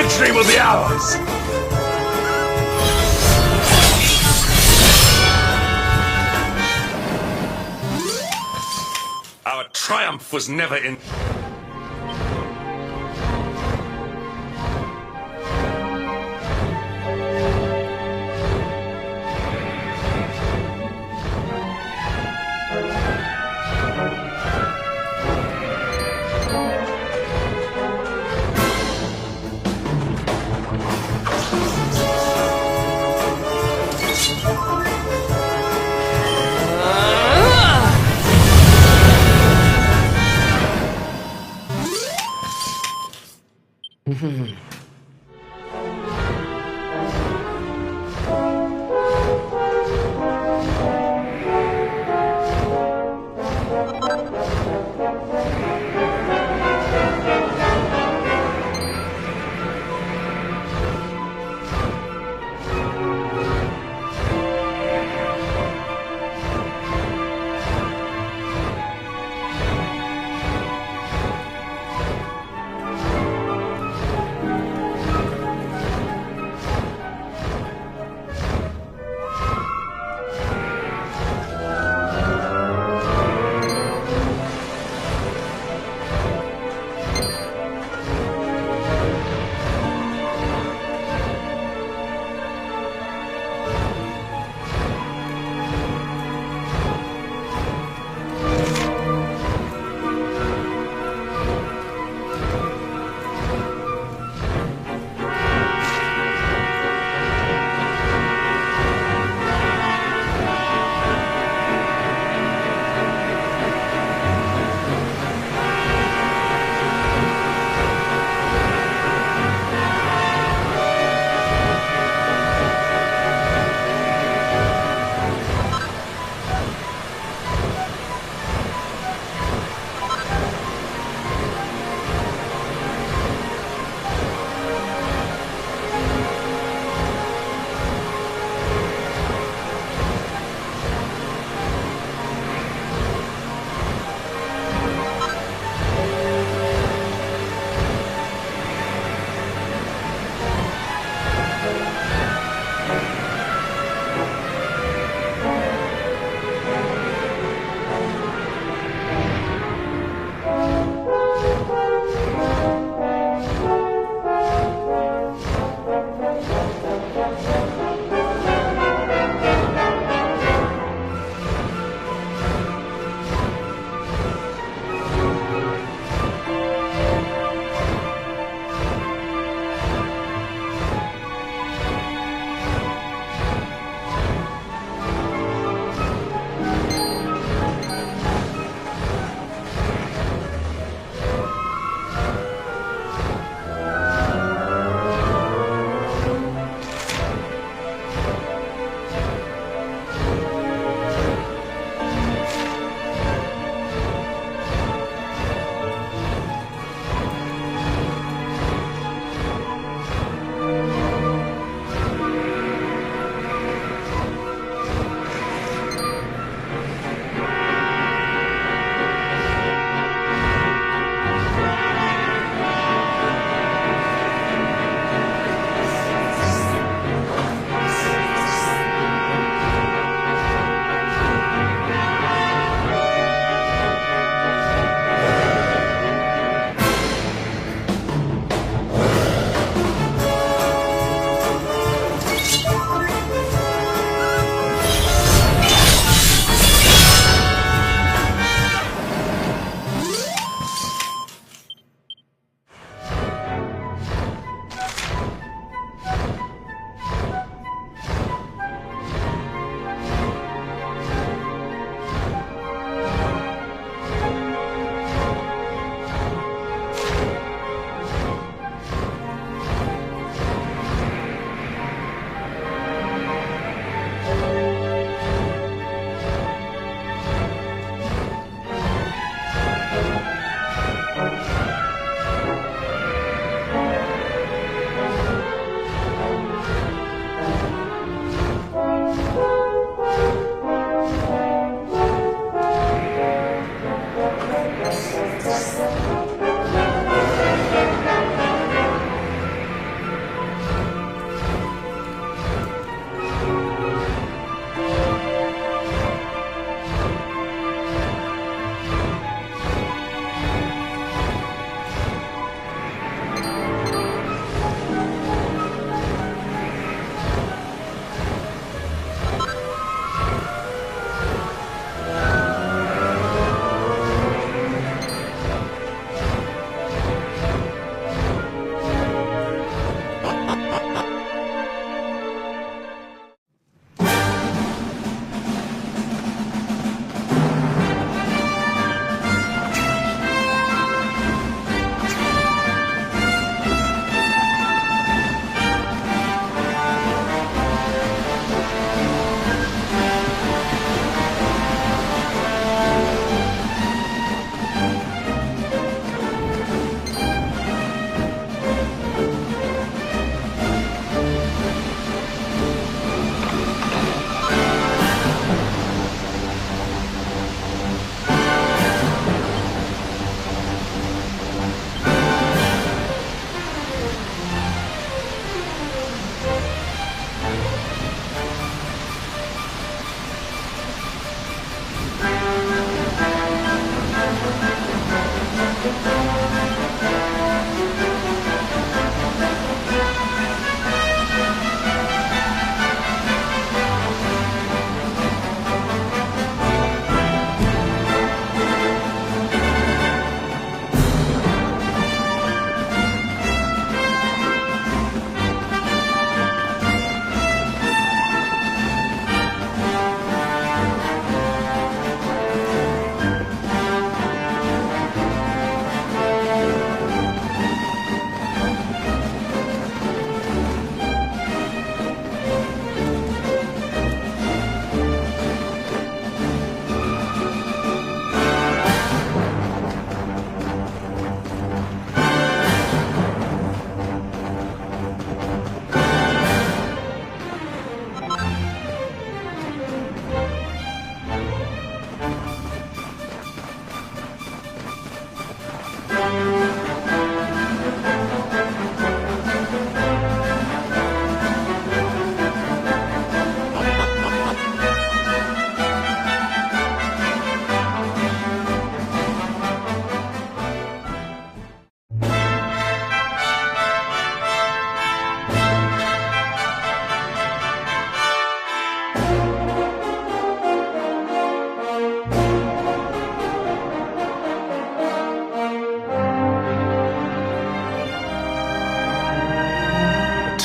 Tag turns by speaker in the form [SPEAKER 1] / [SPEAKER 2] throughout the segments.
[SPEAKER 1] victory will be ours! Our triumph was never in...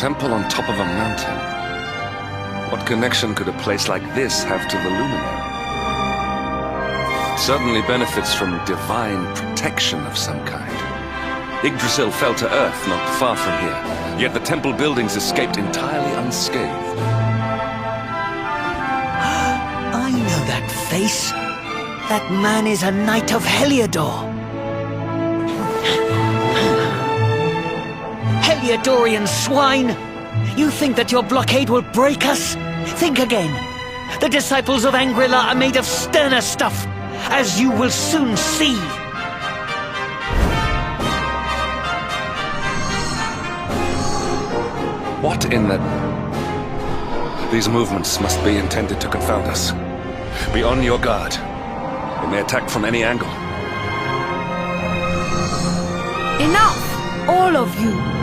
[SPEAKER 2] temple on top of a mountain. What connection could a place like this have to the luminary? It certainly benefits from divine protection of some kind. Yggdrasil fell to earth not far from here, yet the temple buildings escaped entirely unscathed.
[SPEAKER 3] I know that face. That man is a knight of Heliodor. Heliodorian swine! You think that your blockade will break us? Think again. The disciples of Angrila are made of sterner stuff, as you will soon see.
[SPEAKER 2] What in the... These movements must be intended to confound us. Be on your guard. They may attack from any angle.
[SPEAKER 4] Enough! All of you!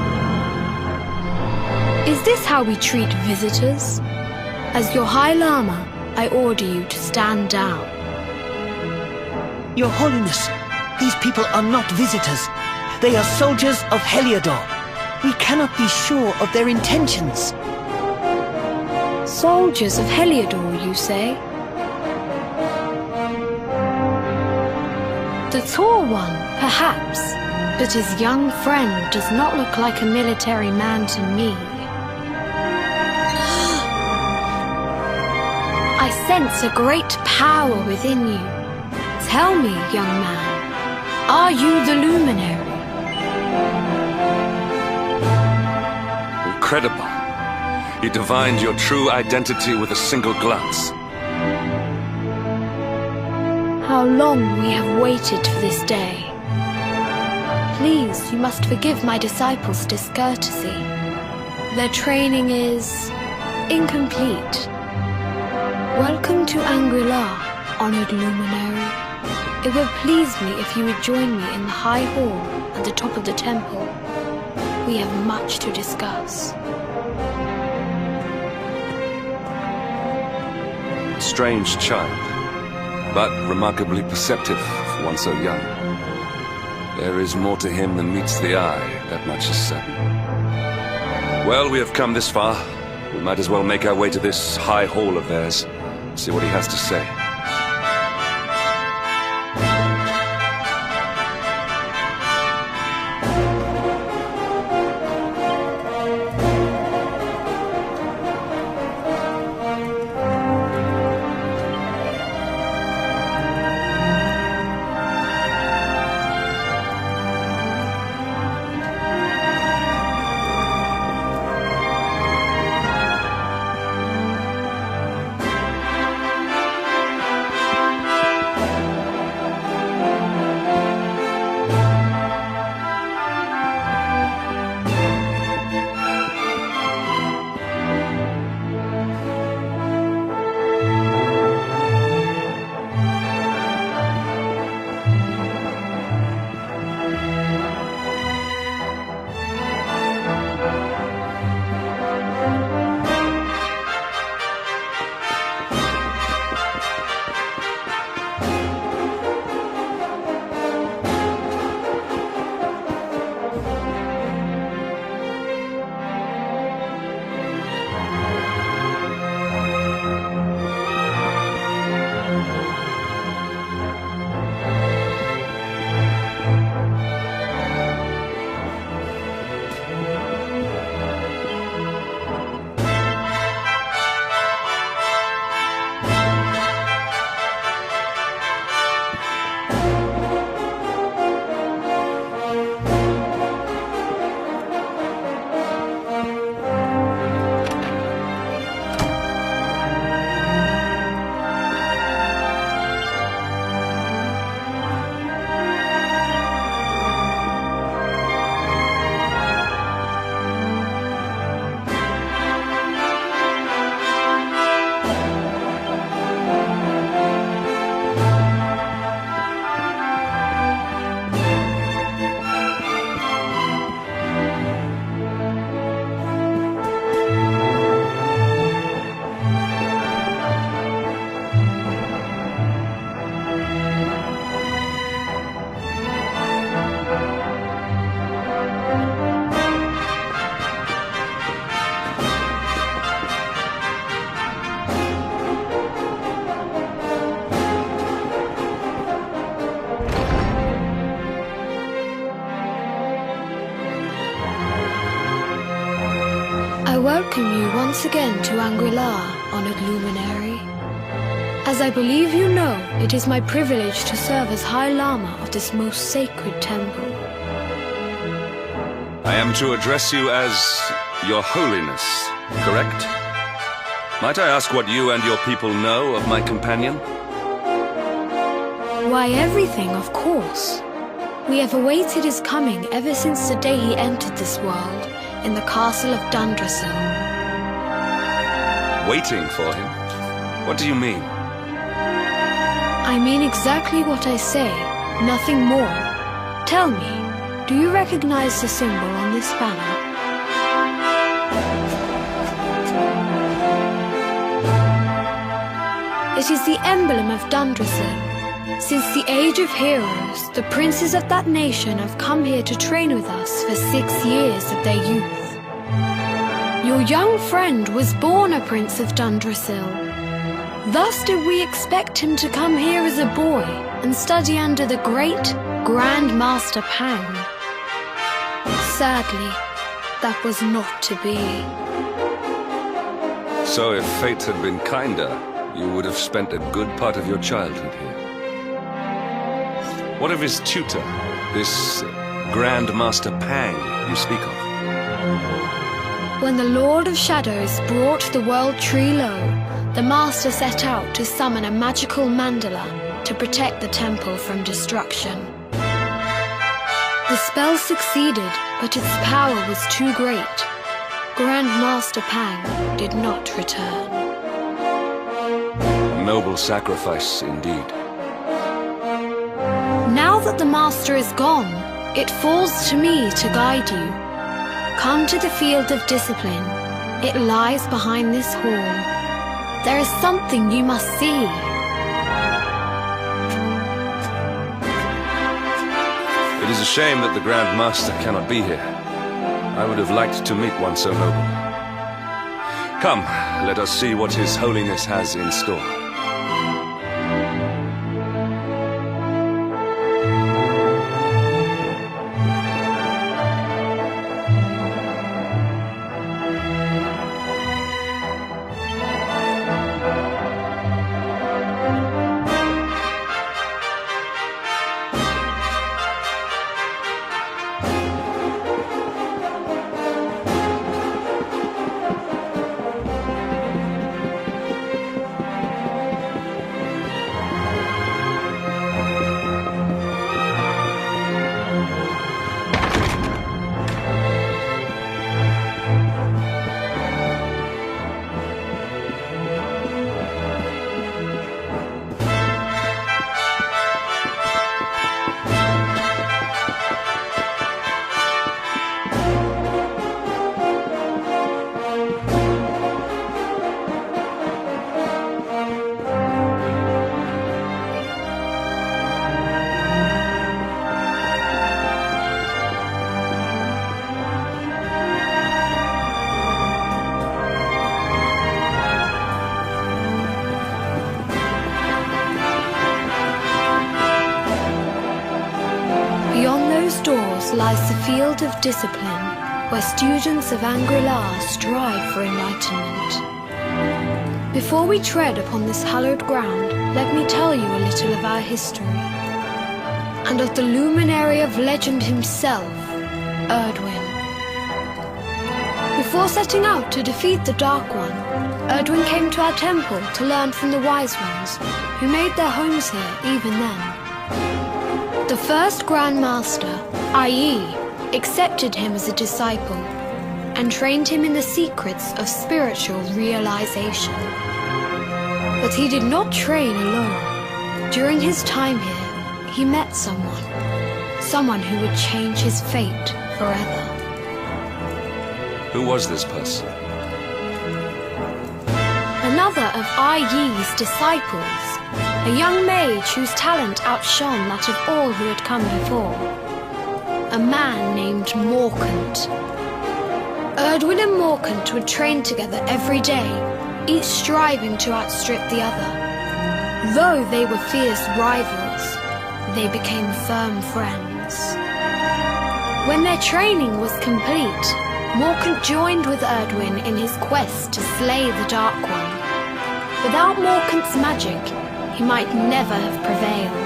[SPEAKER 4] Is this how we treat visitors? As your High Lama, I order you to stand down.
[SPEAKER 3] Your Holiness, these people are not visitors. They are soldiers of Heliodor. We cannot be sure of their intentions.
[SPEAKER 4] Soldiers of Heliodor, you say? The tall one, perhaps, but his young friend does not look like a military man to me. I sense a great power within you. Tell me, young man, are you the luminary?
[SPEAKER 2] Incredible. You divined your true identity with a single glance.
[SPEAKER 4] How long we have waited for this day. Please, you must forgive my disciples' discourtesy. Their training is incomplete. Welcome to Angrila, honored luminary. It would please me if you would join me in the high hall at the top of the temple. We have much to discuss.
[SPEAKER 2] Strange child, but remarkably perceptive for one so young. There is more to him than meets the eye, that much is certain. Well, we have come this far. We might as well make our way to this high hall of theirs, see what he has to say.
[SPEAKER 4] welcome you once again to Anguilla, honored luminary. As I believe you know, it is my privilege to serve as High Lama of this most sacred temple.
[SPEAKER 2] I am to address you as Your Holiness, correct? Might I ask what you and your people know of my companion?
[SPEAKER 4] Why, everything, of course. We have awaited his coming ever since the day he entered this world, in the castle of Dundrasil.
[SPEAKER 2] Waiting for him? What do you mean?
[SPEAKER 4] I mean exactly what I say, nothing more. Tell me, do you recognize the symbol on this banner? It is the emblem of Dundrasil. Since the age of heroes, the princes of that nation have come here to train with us for 6 years of their youth. Your young friend was born a prince of Dundrasil. Thus did we expect him to come here as a boy and study under the great Grand Master Pang. Sadly, that was not to be.
[SPEAKER 2] So if fate had been kinder, you would have spent a good part of your childhood here. What of his tutor, this Grand Master Pang you speak of?
[SPEAKER 4] When the Lord of Shadows brought the world tree low, the Master set out to summon a magical mandala to protect the temple from destruction. The spell succeeded, but its power was too great. Grand Master Pang did not return.
[SPEAKER 2] A noble sacrifice indeed.
[SPEAKER 4] Now that the Master is gone, it falls to me to guide you. Come to the field of discipline. It lies behind this hall. There is something you must see.
[SPEAKER 2] It is a shame that the Grand Master cannot be here. I would have liked to meet one so noble. Come, let us see what His Holiness has in store. Lies the field of discipline, where students of Anguilla strive for enlightenment. Before we tread upon this hallowed ground, let me tell you a little of our history, and of the luminary of legend himself, Erdwin. Before setting out to defeat the Dark One, Erdwin came to our temple to learn from the Wise Ones, who made their homes here even then. The first Grand Master, i.e., accepted him as a disciple and trained him in the secrets of spiritual realization. But he did not train alone. During his time here, he met someone who would change his fate forever. Who was this person?
[SPEAKER 4] Another of I.Yi's disciples, a young mage whose talent outshone that of all who had come before. A man named Morkant. Erdwin and Morkant would train together every day, each striving to outstrip the other. Though they were fierce rivals, they became firm friends. When their training was complete, Morkant joined with Erdwin in his quest to slay the Dark One. Without Morkant's magic, he might never have prevailed.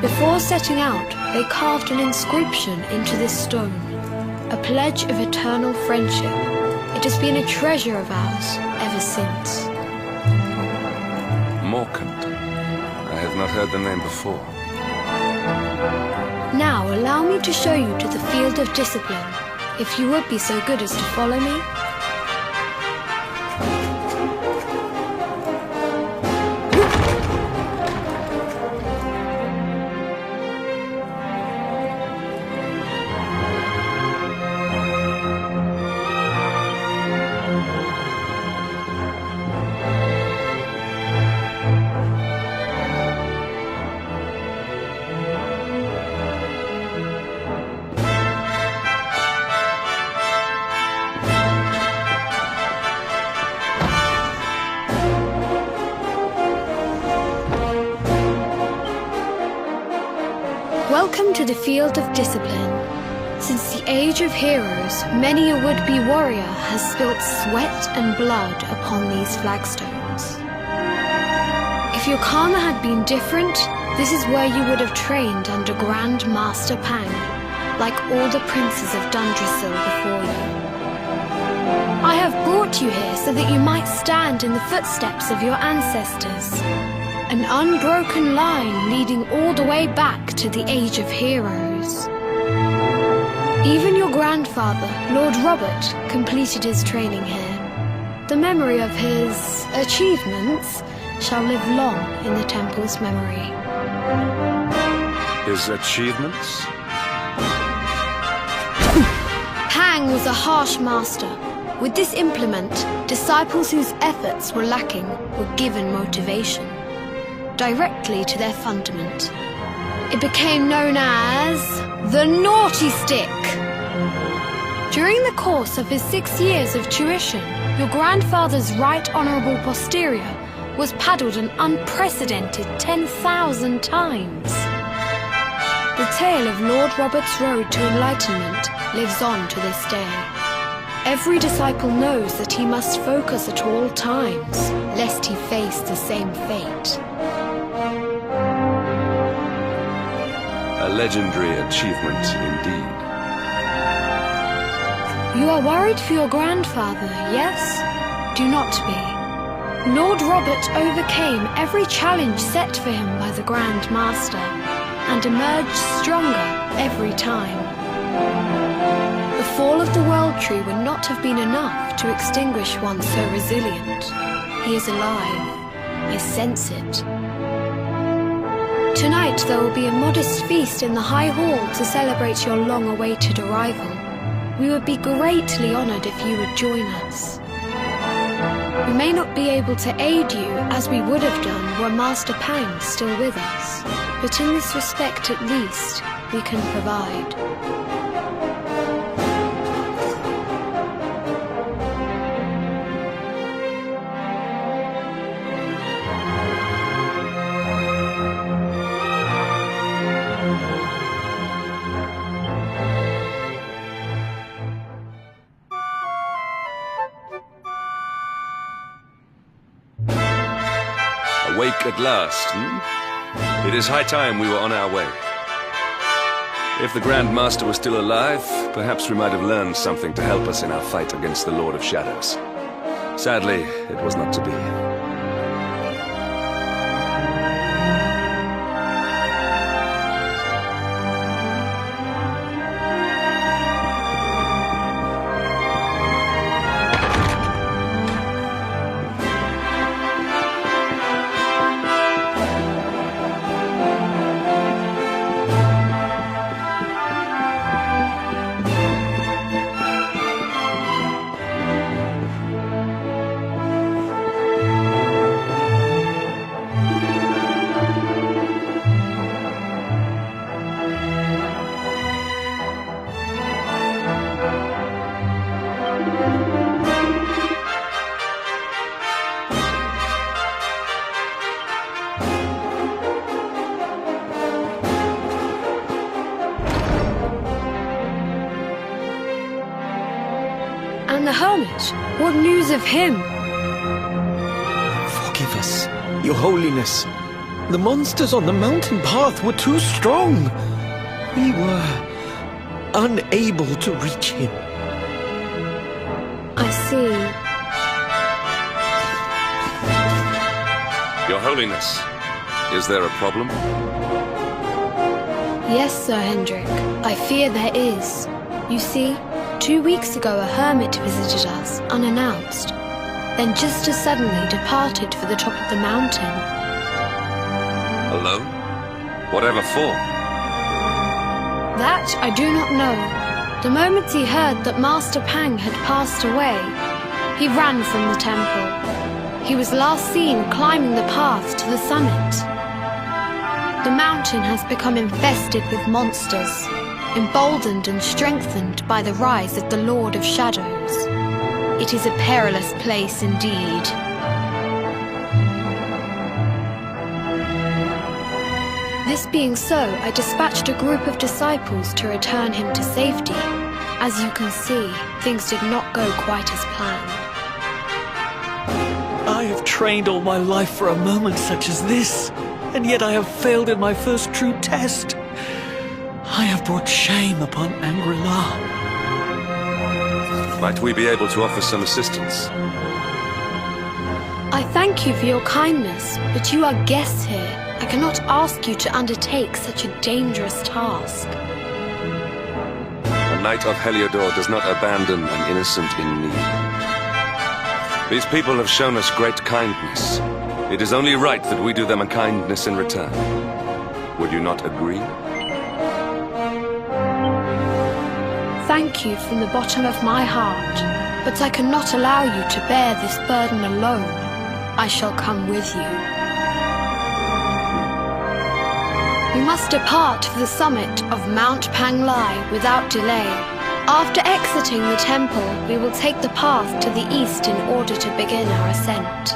[SPEAKER 4] Before setting out, they carved an inscription into this stone, a pledge of eternal friendship. It has been a treasure of ours ever since.
[SPEAKER 2] Morkant. I have not heard the name before.
[SPEAKER 4] Now allow me to show you to the field of discipline, if you would be so good as to follow me. Welcome to the field of discipline. Since the age of heroes, many a would-be warrior has spilt sweat and blood upon these flagstones. If your karma had been different, this is where you would have trained under Grand Master Pang, like all the princes of Dundrasil before you. I have brought you here so that you might stand in the footsteps of your ancestors. An unbroken line leading all the way back to the Age of Heroes. Even your grandfather, Lord Robert, completed his training here. The memory of his achievements shall live long in the temple's memory.
[SPEAKER 2] His achievements?
[SPEAKER 4] Pang was a harsh master. With this implement, disciples whose efforts were lacking were given motivation directly to their fundament. It became known as the Naughty Stick. During the course of his 6 years of tuition, your grandfather's right honourable posterior was paddled an unprecedented 10,000 times. The tale of Lord Robert's road to enlightenment lives on to this day. Every disciple knows that he must focus at all times, lest he face the same fate.
[SPEAKER 2] A legendary achievement indeed.
[SPEAKER 4] You are worried for your grandfather, yes? Do not be. Lord Robert overcame every challenge set for him by the Grand Master, and emerged stronger every time. The fall of the World Tree would not have been enough to extinguish one so resilient. He is alive. I sense it. Tonight there will be a modest feast in the High Hall to celebrate your long-awaited arrival. We would be greatly honoured if you would join us. We may not be able to aid you as we would have done were Master Pang still with us, but in this respect at least, we can provide.
[SPEAKER 2] Awake at last, It is high time we were on our way. If the Grand Master was still alive, perhaps we might have learned something to help us in our fight against the Lord of Shadows. Sadly, it was not to be.
[SPEAKER 4] And the hermit? What news of him?
[SPEAKER 5] Forgive us, Your Holiness. The monsters on the mountain path were too strong. We were unable to reach him.
[SPEAKER 4] I see.
[SPEAKER 2] Your Holiness, is there a problem?
[SPEAKER 4] Yes, Sir Hendrik. I fear there is. You see, 2 weeks ago a hermit visited us, unannounced. Then just as suddenly departed for the top of the mountain.
[SPEAKER 2] Alone? Whatever for?
[SPEAKER 4] That I do not know. The moment he heard that Master Pang had passed away, he ran from the temple. He was last seen climbing the path to the summit. The mountain has become infested with monsters, emboldened and strengthened by the rise of the Lord of Shadows. It is a perilous place indeed. This being so, I dispatched a group of disciples to return him to safety. As you can see, things did not go quite as planned.
[SPEAKER 3] I have trained all my life for a moment such as this, and yet I have failed in my first true test. I have brought shame upon Angri-La.
[SPEAKER 2] Might we be able to offer some assistance?
[SPEAKER 4] I thank you for your kindness, but you are guests here. I cannot ask you to undertake such a dangerous task.
[SPEAKER 2] A knight of Heliodor does not abandon an innocent in need. These people have shown us great kindness. It is only right that we do them a kindness in return. Would you not agree?
[SPEAKER 4] Thank you from the bottom of my heart, but I cannot allow you to bear this burden alone. I shall come with you. We must depart for the summit of Mount Panglai without delay. After exiting the temple, we will take the path to the east in order to begin our ascent.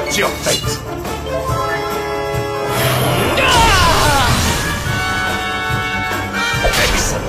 [SPEAKER 1] accept your fate! Excellent!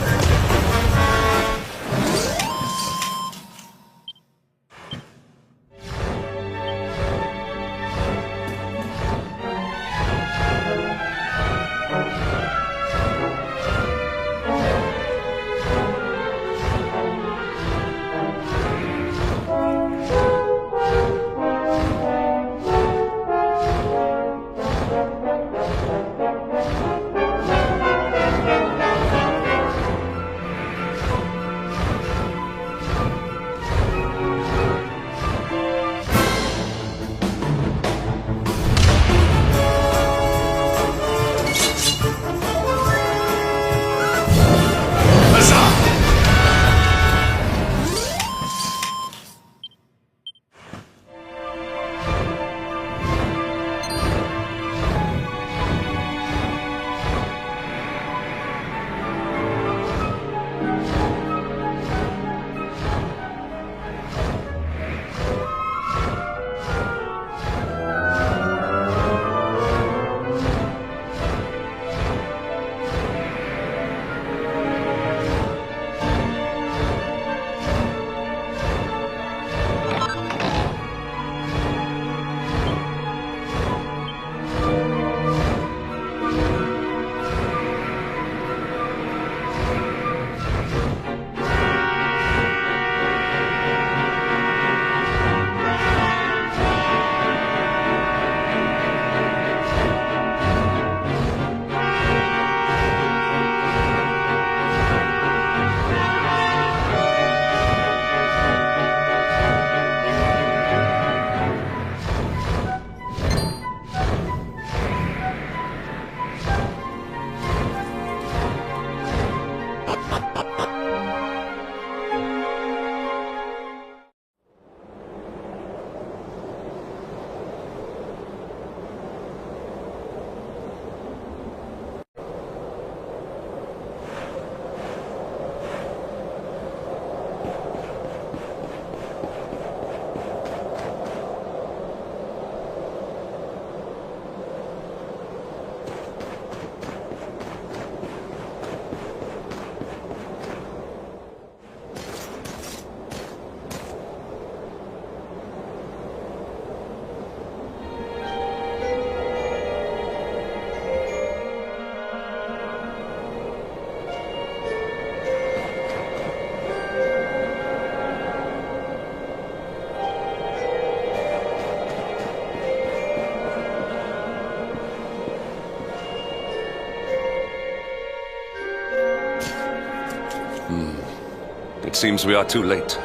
[SPEAKER 2] It seems we are too late.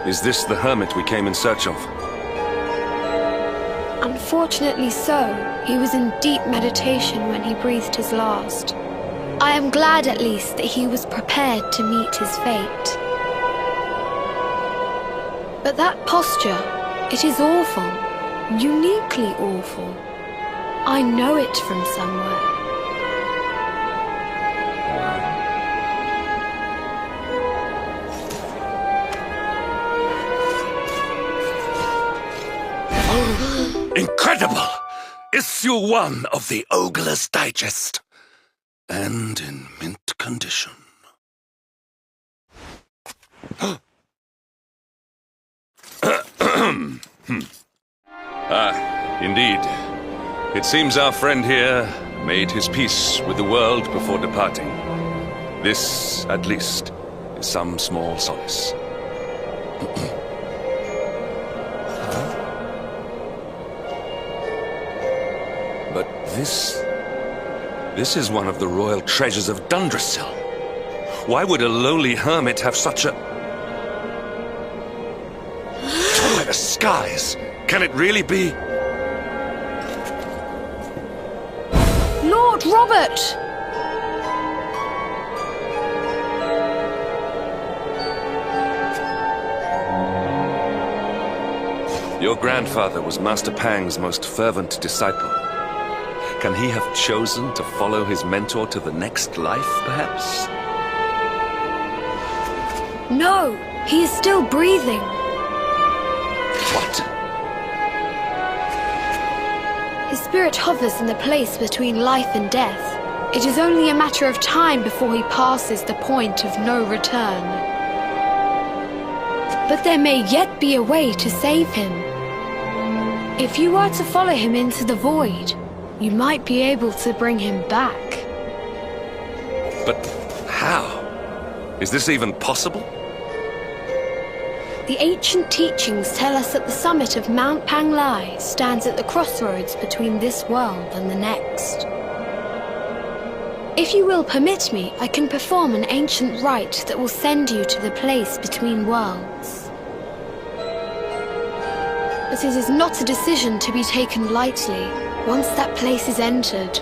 [SPEAKER 2] Is this the hermit we came in search of?
[SPEAKER 4] Unfortunately so. He was in deep meditation when he breathed his last. I am glad at least that he was prepared to meet his fate. But that posture, it is awful. Uniquely awful. I know it from somewhere.
[SPEAKER 1] Incredible! Issue 1 of the Ogler's Digest. And in mint condition.
[SPEAKER 2] Indeed. It seems our friend here made his peace with the world before departing. This, at least, is some small solace. But this is one of the royal treasures of Dundrasil. Why would a lowly hermit have such a...
[SPEAKER 1] By the skies! Can it really be?
[SPEAKER 4] Lord Robert!
[SPEAKER 2] Your grandfather was Master Pang's most fervent disciple. Can he have chosen to follow his mentor to the next life, perhaps?
[SPEAKER 4] No, he is still breathing.
[SPEAKER 2] What?
[SPEAKER 4] His spirit hovers in the place between life and death. It is only a matter of time before he passes the point of no return. But there may yet be a way to save him. If you were to follow him into the void, you might be able to bring him back.
[SPEAKER 2] But how? Is this even possible?
[SPEAKER 4] The ancient teachings tell us that the summit of Mount Panglai stands at the crossroads between this world and the next. If you will permit me, I can perform an ancient rite that will send you to the place between worlds. But it is not a decision to be taken lightly. Once that place is entered,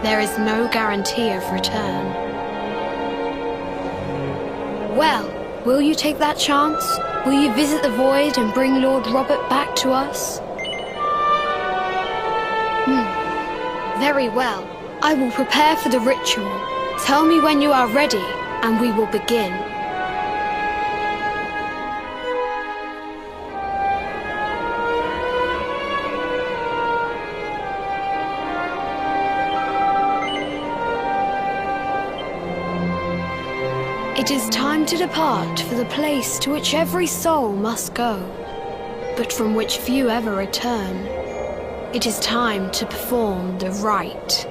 [SPEAKER 4] there is no guarantee of return. Well, will you take that chance? Will you visit the void and bring Lord Robert back to us? Very well. I will prepare for the ritual. Tell me when you are ready, and we will begin. It is time to depart for the place to which every soul must go, but from which few ever return. It is time to perform the rite.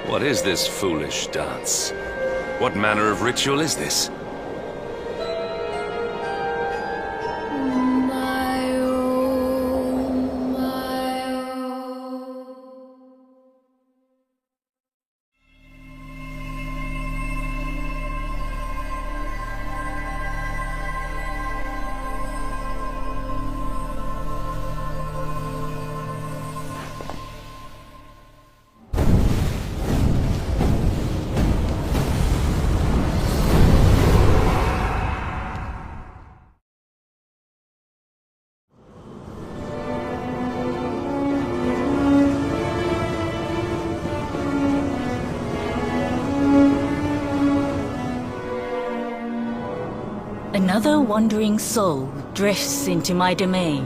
[SPEAKER 2] What is this foolish dance? What manner of ritual is this?
[SPEAKER 6] Another wandering soul drifts into my domain.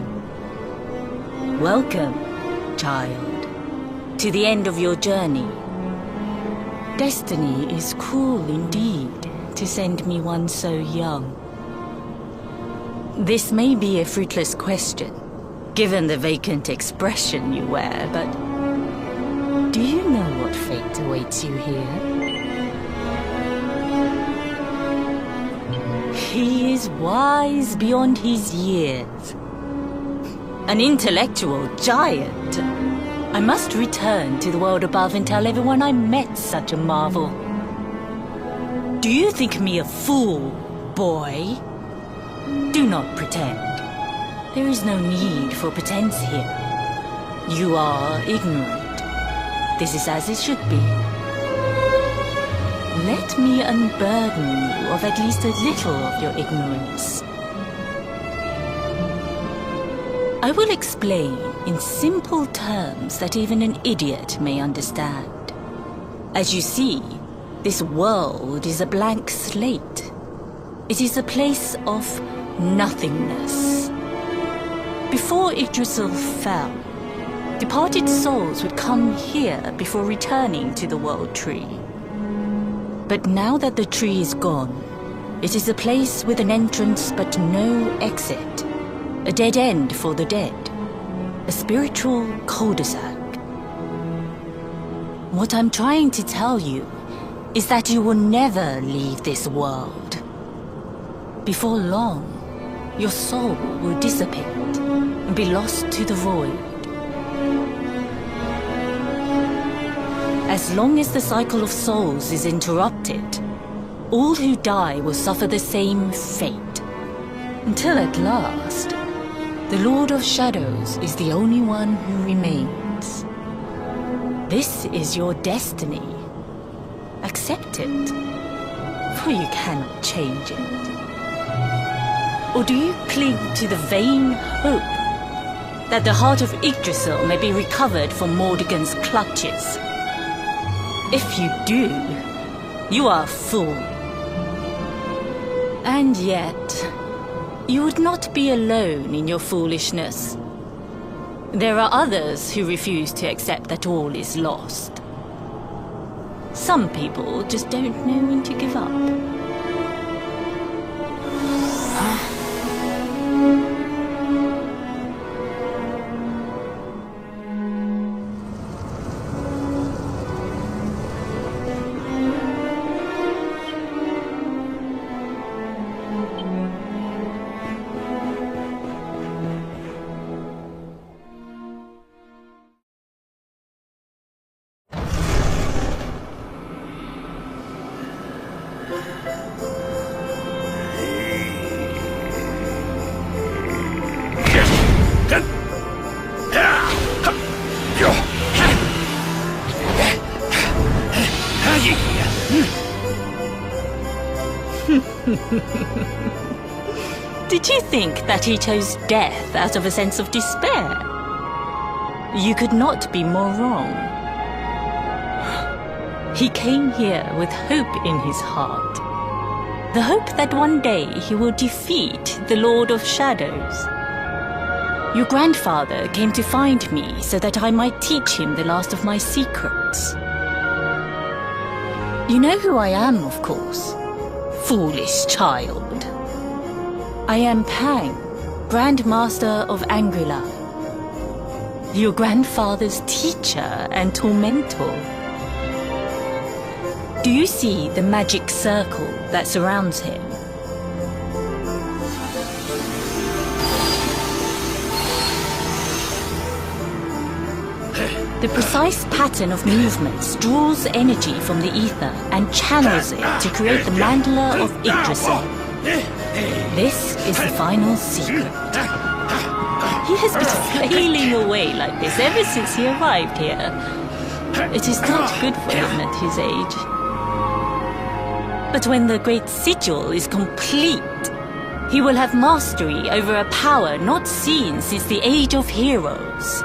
[SPEAKER 6] Welcome, child, to the end of your journey. Destiny is cruel indeed to send me one so young. This may be a fruitless question, given the vacant expression you wear, but do you know what fate awaits you here? He is wise beyond his years. An intellectual giant. I must return to the world above and tell everyone I met such a marvel. Do you think me a fool, boy? Do not pretend. There is no need for pretense here. You are ignorant. This is as it should be. Let me unburden you of at least a little of your ignorance. I will explain in simple terms that even an idiot may understand. As you see, this world is a blank slate. It is a place of nothingness. Before Yggdrasil fell, departed souls would come here before returning to the World Tree. But now that the tree is gone, it is a place with an entrance but no exit. A dead end for the dead. A spiritual cul-de-sac. What I'm trying to tell you is that you will never leave this world. Before long, your soul will dissipate and be lost to the void. As long as the cycle of souls is interrupted, all who die will suffer the same fate. Until at last, the Lord of Shadows is the only one who remains. This is your destiny. Accept it, for you cannot change it. Or do you cling to the vain hope that the heart of Yggdrasil may be recovered from Mordegon's clutches? If you do, you are a fool. And yet, you would not be alone in your foolishness. There are others who refuse to accept that all is lost. Some people just don't know when to give up. Did you think that he chose death out of a sense of despair? You could not be more wrong. He came here with hope in his heart. The hope that one day he will defeat the Lord of Shadows. Your grandfather came to find me so that I might teach him the last of my secrets. You know who I am, of course. Foolish child. I am Pang, Grand Master of Angrila. Your grandfather's teacher and tormentor. Do you see the magic circle that surrounds him? The precise pattern of movements draws energy from the ether and channels it to create the mandala of Yggdrasil. This is the final secret. He has been flailing away like this ever since he arrived here. It is not good for him at his age. But when the great sigil is complete, he will have mastery over a power not seen since the Age of Heroes.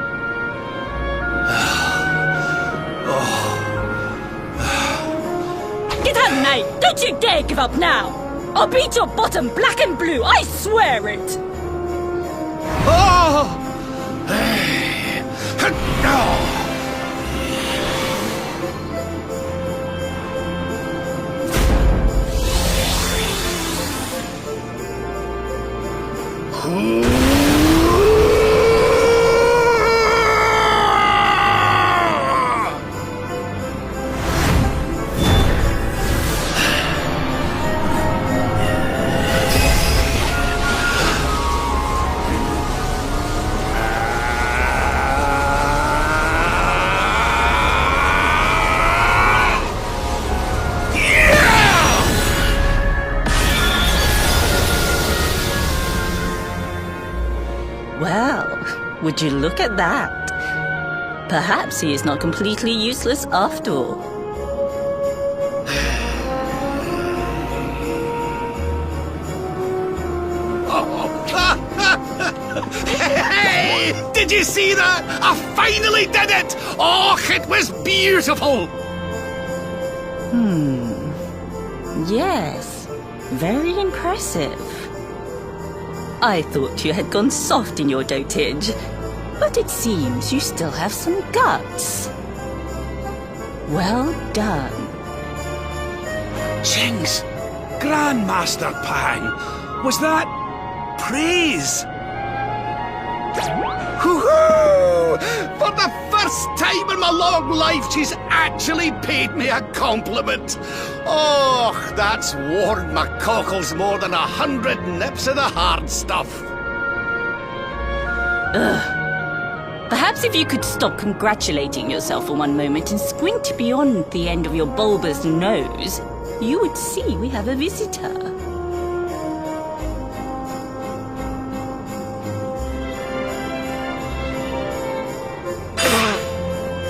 [SPEAKER 6] Get out, knight! Don't you dare give up now! I'll beat your bottom black and blue, I swear it!
[SPEAKER 1] Oh!
[SPEAKER 6] Would you look at that? Perhaps he is not completely useless after all.
[SPEAKER 1] Hey! Did you see that? I finally did it! Oh, it was beautiful!
[SPEAKER 6] Yes, very impressive. I thought you had gone soft in your dotage, but it seems you still have some guts. Well done.
[SPEAKER 1] Jinx! Grandmaster Pang! Was that praise? Hoo-hoo! For the first time in my long life, she's actually paid me a compliment. Oh, that's warmed my cockles more than 100 nips of the hard stuff.
[SPEAKER 6] Perhaps if you could stop congratulating yourself for one moment and squint beyond the end of your bulbous nose, you would see we have a visitor.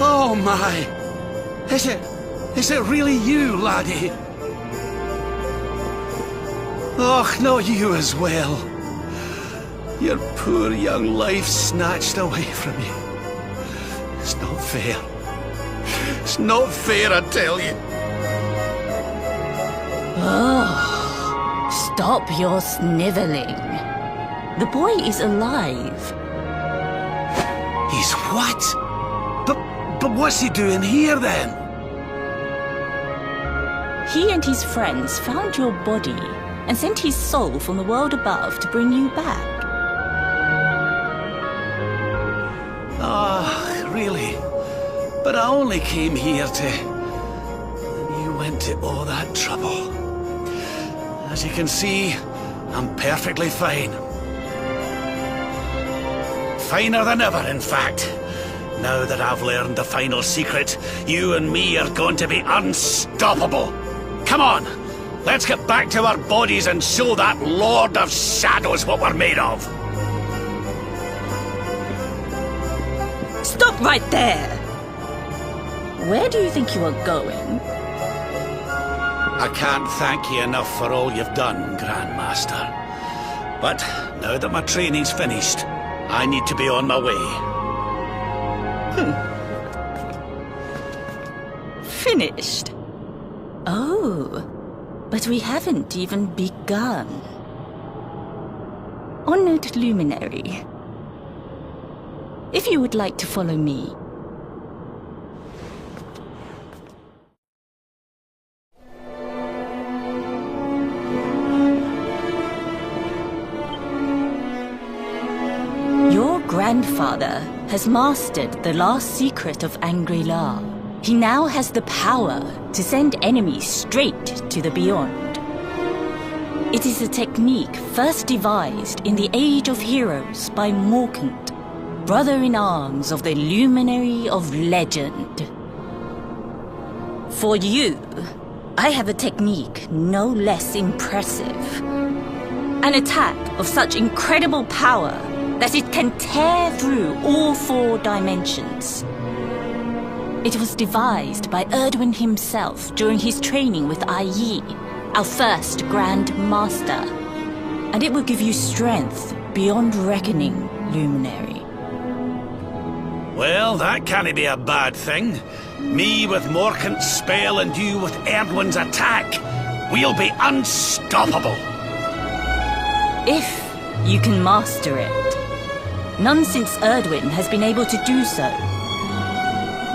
[SPEAKER 1] Oh my! Is it really you, laddie? Och, not you as well. Your poor young life snatched away from you. It's not fair. It's not fair, I tell you.
[SPEAKER 6] Oh, stop your sniveling. The boy is alive.
[SPEAKER 1] He's what? But what's he doing here, then?
[SPEAKER 6] He and his friends found your body and sent his soul from the world above to bring you back.
[SPEAKER 1] Ah, really? But I only came here to... And you went to all that trouble. As you can see, I'm perfectly fine. Finer than ever, in fact. Now that I've learned the final secret, you and me are going to be unstoppable. Come on, let's get back to our bodies and show that Lord of Shadows what we're made of.
[SPEAKER 6] Stop right there! Where do you think you are going?
[SPEAKER 1] I can't thank you enough for all you've done, Grandmaster. But now that my training's finished, I need to be on my way.
[SPEAKER 6] Finished? Oh, but we haven't even begun. Honored Luminary, if you would like to follow me. Your grandfather has mastered the last secret of Angri-La. He now has the power to send enemies straight to the beyond. It is a technique first devised in the Age of Heroes by Morkant, brother-in-arms of the Luminary of Legend. For you, I have a technique no less impressive. An attack of such incredible power that it can tear through all 4 dimensions. It was devised by Erdwin himself during his training with Yi, our first Grand Master. And it will give you strength beyond reckoning, Luminary.
[SPEAKER 1] Well, that can't be a bad thing. Me with Morkant's spell and you with Erdwin's attack. We'll be unstoppable.
[SPEAKER 6] If you can master it. None since Erdwin has been able to do so.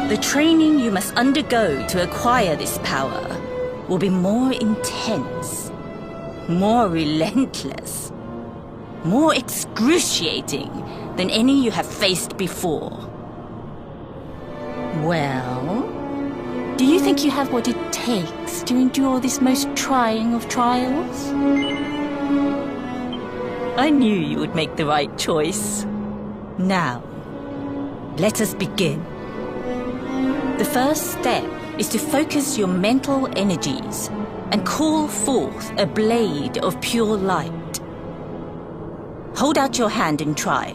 [SPEAKER 6] The training you must undergo to acquire this power will be more intense, more relentless, more excruciating than any you have faced before. Well, do you think you have what it takes to endure this most trying of trials? I knew you would make the right choice. Now, let us begin. The first step is to focus your mental energies and call forth a blade of pure light. Hold out your hand and try.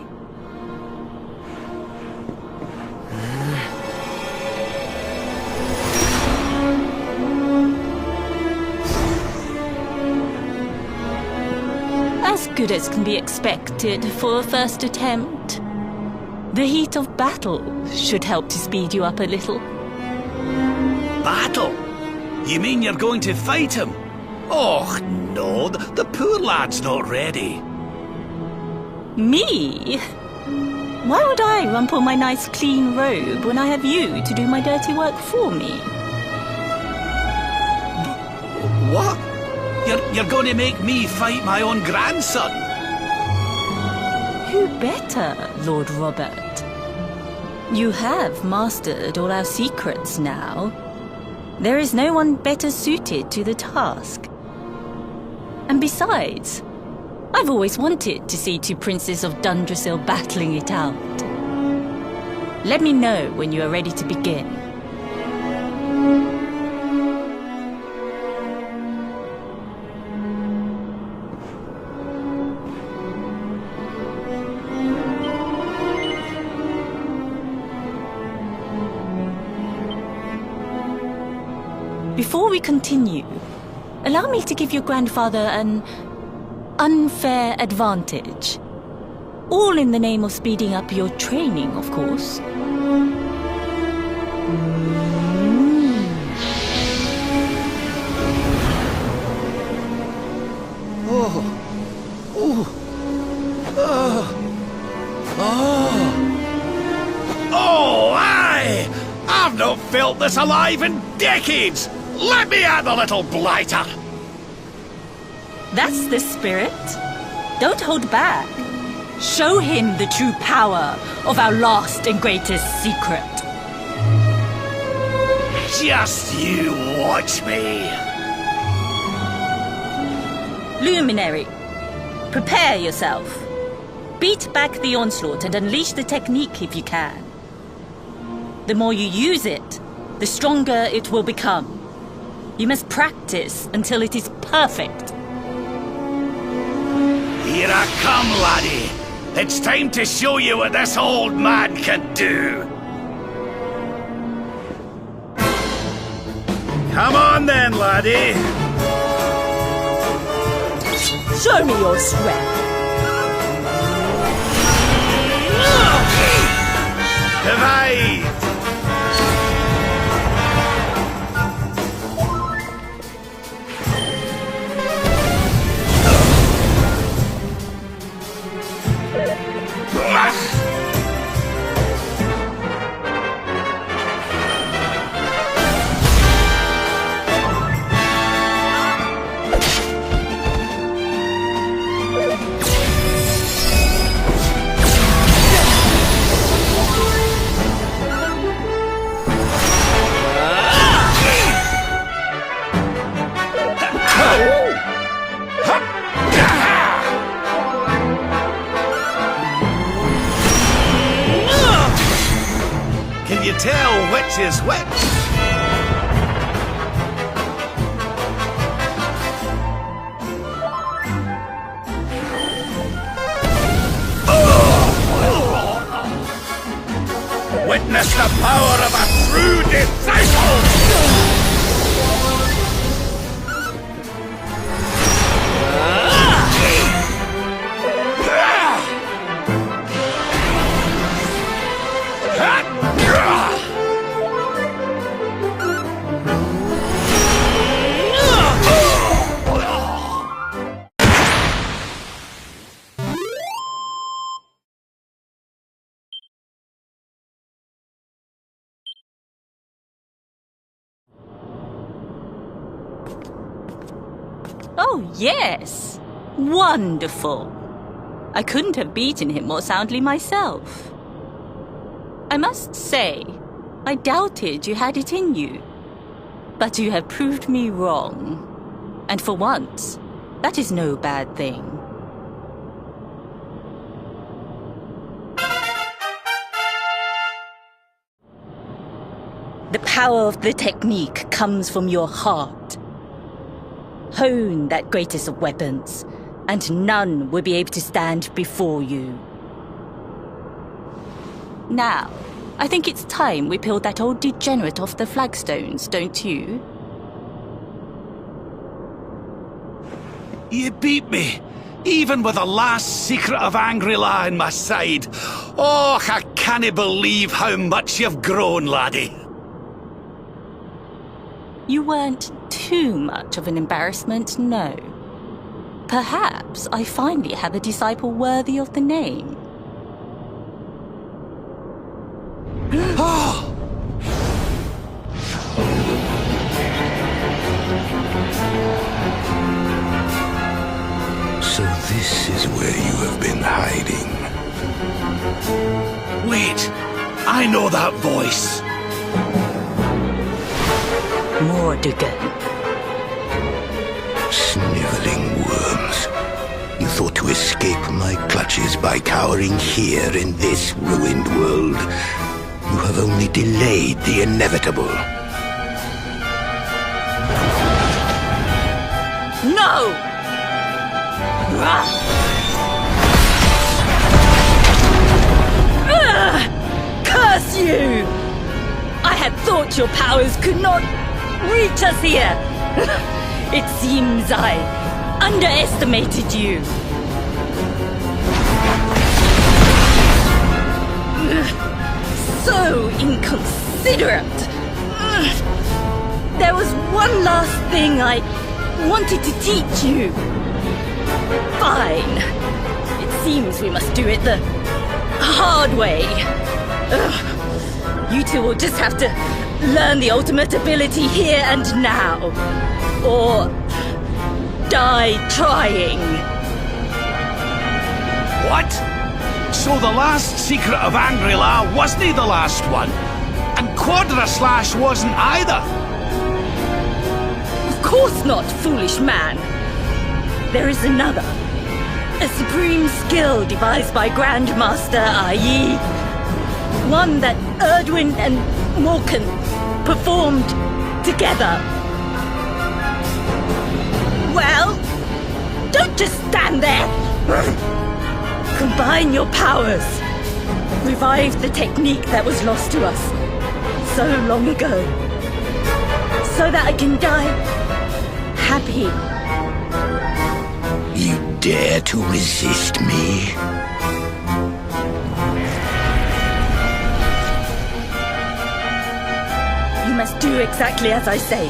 [SPEAKER 6] As good as can be expected for a first attempt. The heat of battle should help to speed you up a little.
[SPEAKER 1] Battle? You mean you're going to fight him? Oh, no, the poor lad's not ready.
[SPEAKER 6] Me? Why would I rumple my nice clean robe when I have you to do my dirty work for me?
[SPEAKER 1] What? You're going to make me fight my own grandson?
[SPEAKER 6] Who better, Lord Robert? You have mastered all our secrets now. There is no one better suited to the task. And besides, I've always wanted to see 2 princes of Dundrasil battling it out. Let me know when you are ready to begin. Before we continue, allow me to give your grandfather an unfair advantage. All in the name of speeding up your training, of course.
[SPEAKER 1] Oh, aye! I've not felt this alive in decades! Let me at the little blighter!
[SPEAKER 6] That's the spirit. Don't hold back. Show him the true power of our last and greatest secret.
[SPEAKER 1] Just you watch me!
[SPEAKER 6] Luminary, prepare yourself. Beat back the onslaught and unleash the technique if you can. The more you use it, the stronger it will become. You must practice until it is perfect.
[SPEAKER 1] Here I come, laddie. It's time to show you what this old man can do. Come on then, laddie.
[SPEAKER 6] Show me your strength.
[SPEAKER 1] Divide! Can you tell which is which? Witness the power of a true disciple!
[SPEAKER 6] Oh, yes. Wonderful. I couldn't have beaten him more soundly myself. I must say, I doubted you had it in you. But you have proved me wrong. And for once, that is no bad thing. The power of the technique comes from your heart. Hone that greatest of weapons, and none will be able to stand before you. Now, I think it's time we peeled that old degenerate off the flagstones, don't you?
[SPEAKER 1] You beat me, even with the last secret of Angry-La on my side. Oh, I can't believe how much you've grown, laddie.
[SPEAKER 6] You weren't too much of an embarrassment, no. Perhaps I finally have a disciple worthy of the name.
[SPEAKER 1] Oh!
[SPEAKER 7] So this is where you have been hiding.
[SPEAKER 1] Wait, I know that voice.
[SPEAKER 6] Mordigan.
[SPEAKER 7] Sniveling worms. You thought to escape my clutches by cowering here in this ruined world. You have only delayed the inevitable.
[SPEAKER 6] No! Curse you! I had thought your powers could not reach us here. It seems I underestimated you. So inconsiderate. inconsiderate. There was one last thing I wanted to teach you. Fine. It seems we must do it the hard way. You two will just have to learn the ultimate ability here and now. Or die trying.
[SPEAKER 1] What? So the last secret of Angri-La wasn't the last one? And Quadra Slash wasn't either?
[SPEAKER 6] Of course not, foolish man. There is another. A supreme skill devised by Grandmaster Ai. One that Erdwin and Morkan performed together. Well, don't just stand there. Combine your powers. Revive the technique that was lost to us so long ago. So that I can die happy.
[SPEAKER 7] You dare to resist me?
[SPEAKER 6] You must do exactly as I say.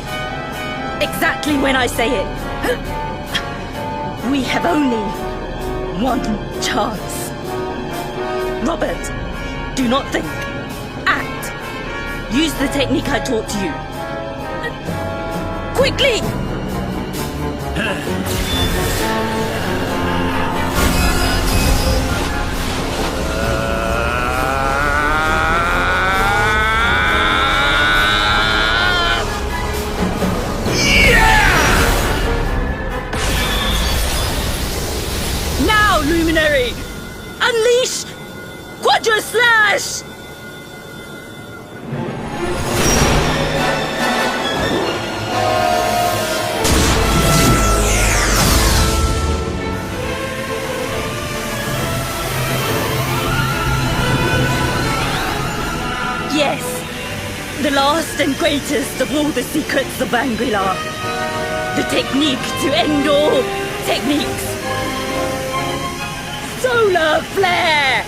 [SPEAKER 6] Exactly when I say it. We have only one chance. Robert, do not think. Act. Use the technique I taught you. Quickly! Luminary! Unleash Quadra Slash! Yes, the last and greatest of all the secrets of Angri-La. The technique to end all techniques. Solar Flare!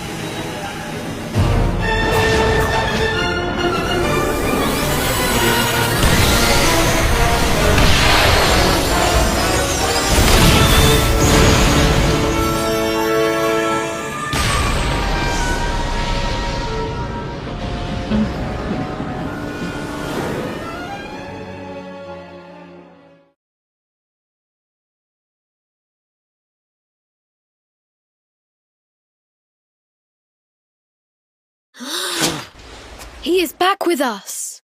[SPEAKER 4] He is back with us.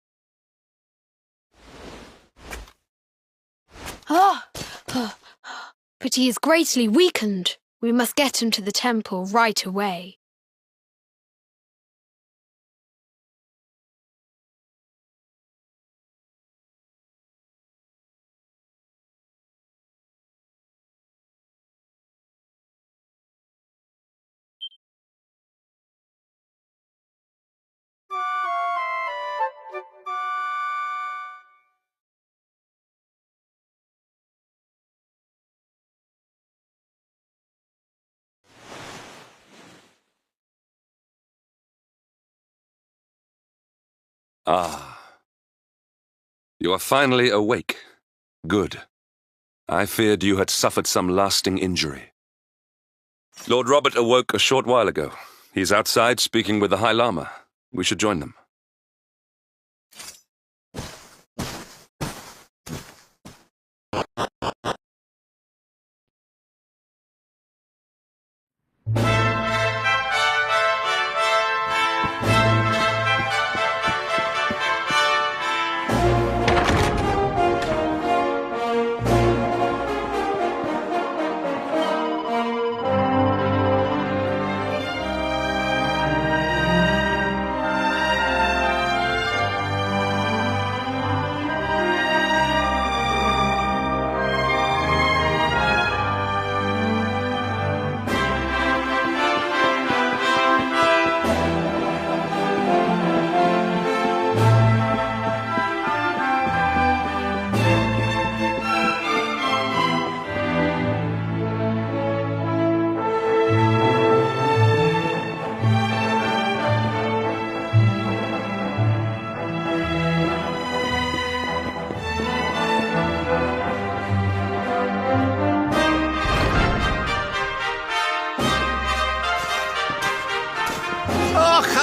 [SPEAKER 4] But he is greatly weakened. We must get him to the temple right away.
[SPEAKER 2] Ah. You are finally awake. Good. I feared you had suffered some lasting injury. Lord Robert awoke a short while ago. He's outside speaking with the High Lama. We should join them.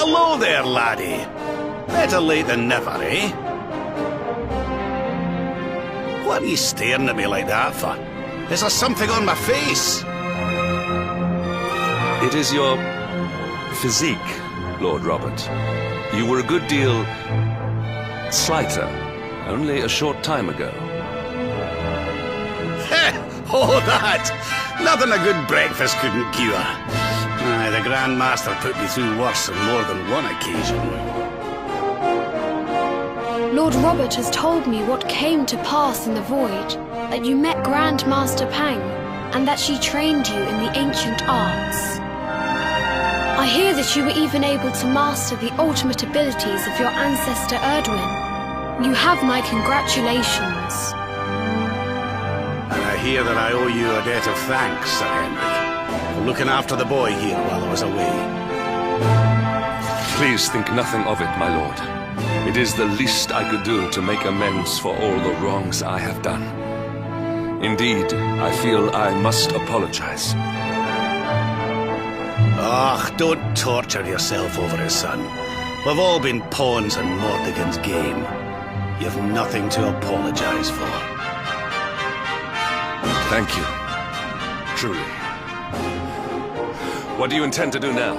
[SPEAKER 1] Hello there, laddie. Better late than never, eh? What are you staring at me like that for? Is there something on my face?
[SPEAKER 2] It is your physique, Lord Robert. You were a good deal slighter only a short time ago.
[SPEAKER 1] Oh, that! Nothing a good breakfast couldn't cure. Aye, the Grand Master put me through worse on more than one occasion.
[SPEAKER 4] Lord Robert has told me what came to pass in the void, that you met Grand Master Pang, and that she trained you in the ancient arts. I hear that you were even able to master the ultimate abilities of your ancestor Erdwin. You have my congratulations.
[SPEAKER 1] And I hear that I owe you a debt of thanks, Sir Henry, for looking after the boy here while I was away.
[SPEAKER 2] Please think nothing of it, my lord. It is the least I could do to make amends for all the wrongs I have done. Indeed, I feel I must apologize.
[SPEAKER 1] Ah, don't torture yourself over it, son. We've all been pawns in Mordegon's game. You've nothing to apologize for.
[SPEAKER 2] Thank you. Truly. What do you intend to do now?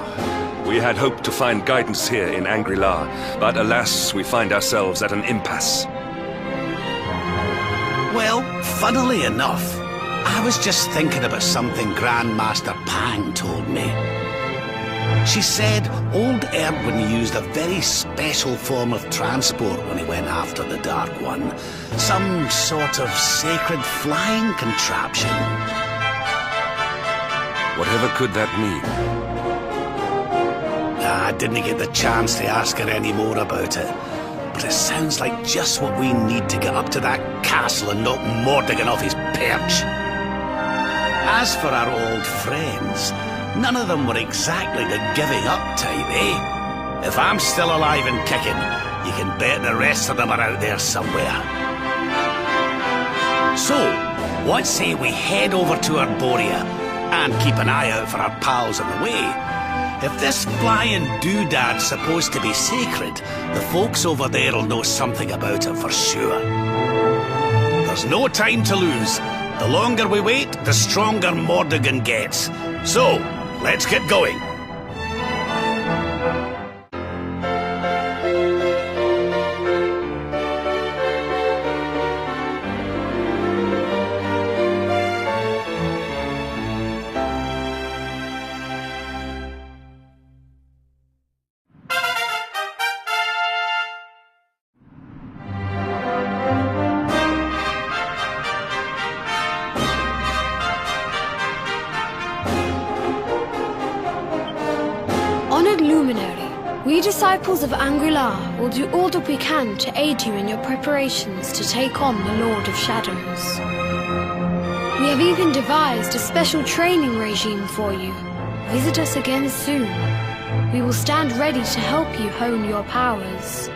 [SPEAKER 2] We had hoped to find guidance here in Angri-La, but alas, we find ourselves at an impasse.
[SPEAKER 1] Well, funnily enough, I was just thinking about something Grandmaster Pang told me. She said old Erdwin used a very special form of transport when he went after the Dark One. Some sort of sacred flying contraption.
[SPEAKER 2] Whatever could that mean?
[SPEAKER 1] I didn't get the chance to ask her any more about it. But it sounds like just what we need to get up to that castle and knock Mordegon off his perch. As for our old friends, none of them were exactly the giving up type, eh? If I'm still alive and kicking, you can bet the rest of them are out there somewhere. So, what say we head over to Arborea and keep an eye out for our pals on the way? If this flying doodad's supposed to be sacred, the folks over there will know something about it for sure. There's no time to lose. The longer we wait, the stronger Mordegon gets. So, let's get going.
[SPEAKER 4] Honored Luminary, we disciples of Angri-La will do all that we can to aid you in your preparations to take on the Lord of Shadows. We have even devised a special training regime for you. Visit us again soon. We will stand ready to help you hone your powers.